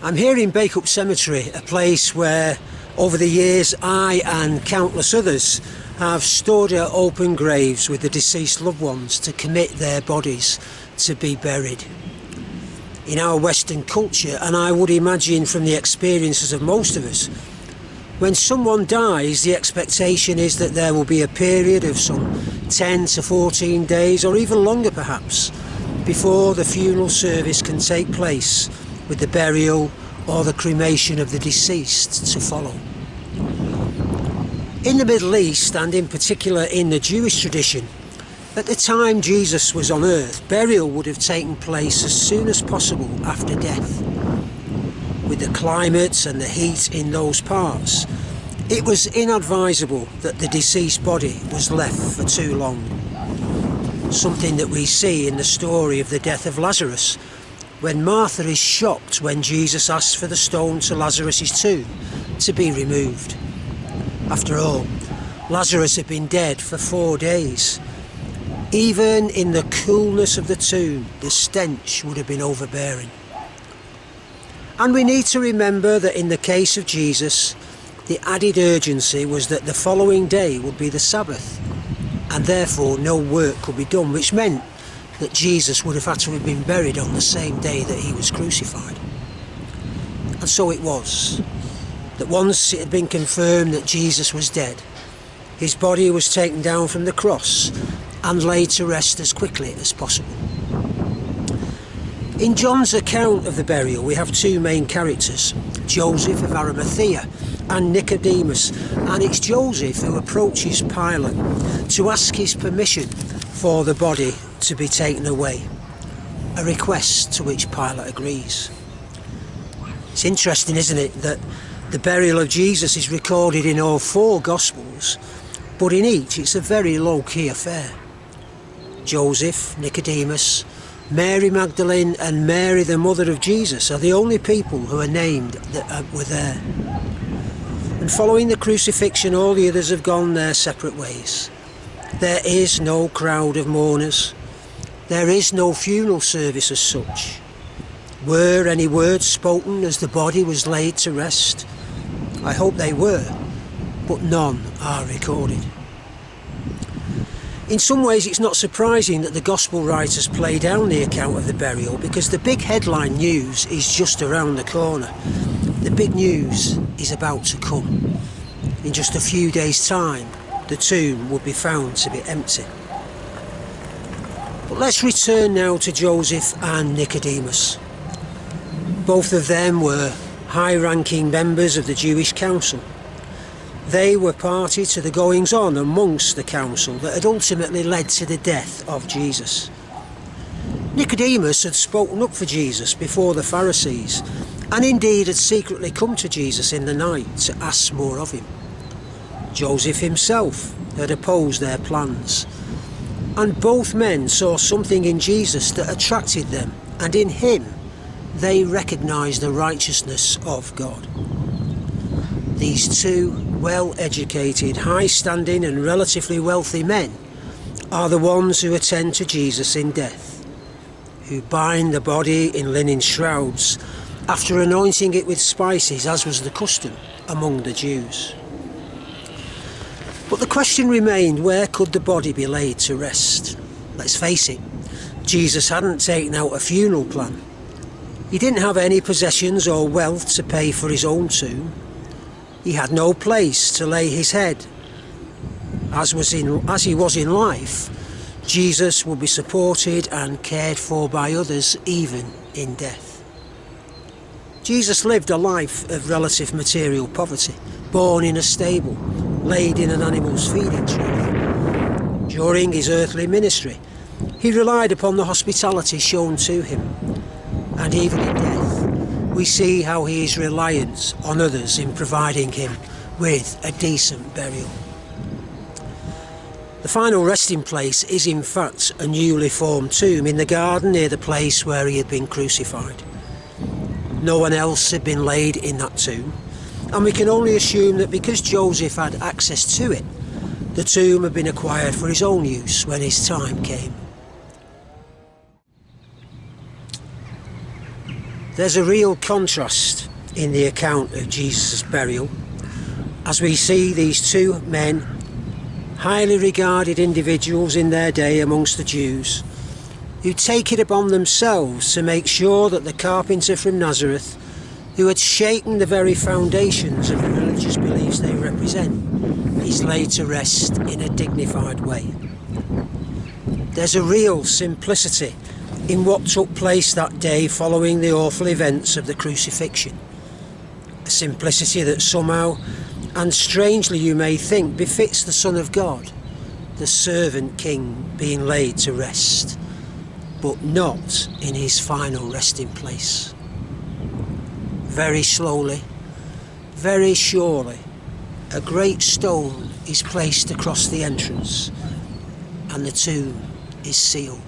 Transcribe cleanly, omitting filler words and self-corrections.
I'm here in Bacup Cemetery, a place where over the years I and countless others have stood at open graves with the deceased loved ones to commit their bodies to be buried. In our Western culture, and I would imagine from the experiences of most of us, when someone dies, the expectation is that there will be a period of some 10 to 14 days, or even longer perhaps, before the funeral service can take place, with the burial or the cremation of the deceased to follow. In the Middle East, and in particular in the Jewish tradition, at the time Jesus was on earth, burial would have taken place as soon as possible after death. With the climate and the heat in those parts, it was inadvisable that the deceased body was left for too long. Something that we see in the story of the death of Lazarus, when Martha is shocked when Jesus asks for the stone to Lazarus' tomb to be removed. After all, Lazarus had been dead for 4 days. Even in the coolness of the tomb, the stench would have been overbearing. And we need to remember that in the case of Jesus, the added urgency was that the following day would be the Sabbath, and therefore no work could be done, which meant that Jesus would have had to have been buried on the same day that he was crucified. And so it was, that once it had been confirmed that Jesus was dead, his body was taken down from the cross and laid to rest as quickly as possible. In John's account of the burial, we have two main characters, Joseph of Arimathea and Nicodemus, and it's Joseph who approaches Pilate to ask his permission for the body to be taken away, a request to which Pilate agrees. It's interesting, isn't it, that the burial of Jesus is recorded in all 4 Gospels, but in each it's a very low-key affair. Joseph, Nicodemus, Mary Magdalene and Mary the mother of Jesus are the only people who are named that were there. And following the crucifixion, all the others have gone their separate ways. There is no crowd of mourners. There is no funeral service as such. Were any words spoken as the body was laid to rest? I hope they were, but none are recorded. In some ways it's not surprising that the Gospel writers play down the account of the burial, because the big headline news is just around the corner. The big news is about to come. In just a few days' time, the tomb will be found to be empty. But let's return now to Joseph and Nicodemus. Both of them were high-ranking members of the Jewish council. They were party to the goings-on amongst the council that had ultimately led to the death of Jesus. Nicodemus had spoken up for Jesus before the Pharisees, and indeed had secretly come to Jesus in the night to ask more of him. Joseph himself had opposed their plans, and both men saw something in Jesus that attracted them, and in him they recognised the righteousness of God. These two well-educated, high-standing and relatively wealthy men are the ones who attend to Jesus in death, who bind the body in linen shrouds after anointing it with spices, as was the custom among the Jews. But the question remained, where could the body be laid to rest? Let's face it, Jesus hadn't taken out a funeral plan. He didn't have any possessions or wealth to pay for his own tomb. He had no place to lay his head. As he was in life, Jesus would be supported and cared for by others, even in death. Jesus lived a life of relative material poverty, born in a stable, laid in an animal's feeding trough. During his earthly ministry, he relied upon the hospitality shown to him, and even in death, we see how he is reliant on others in providing him with a decent burial. The final resting place is in fact a newly formed tomb in the garden near the place where he had been crucified. No one else had been laid in that tomb, and we can only assume that because Joseph had access to it, the tomb had been acquired for his own use when his time came. There's a real contrast in the account of Jesus' burial, as we see these two men, highly regarded individuals in their day amongst the Jews, who take it upon themselves to make sure that the carpenter from Nazareth, who had shaken the very foundations of the religious beliefs they represent, is laid to rest in a dignified way. There's a real simplicity in what took place that day following the awful events of the crucifixion. A simplicity that somehow, and strangely you may think, befits the Son of God, the servant king being laid to rest, but not in his final resting place. Very slowly, very surely, a great stone is placed across the entrance, and the tomb is sealed.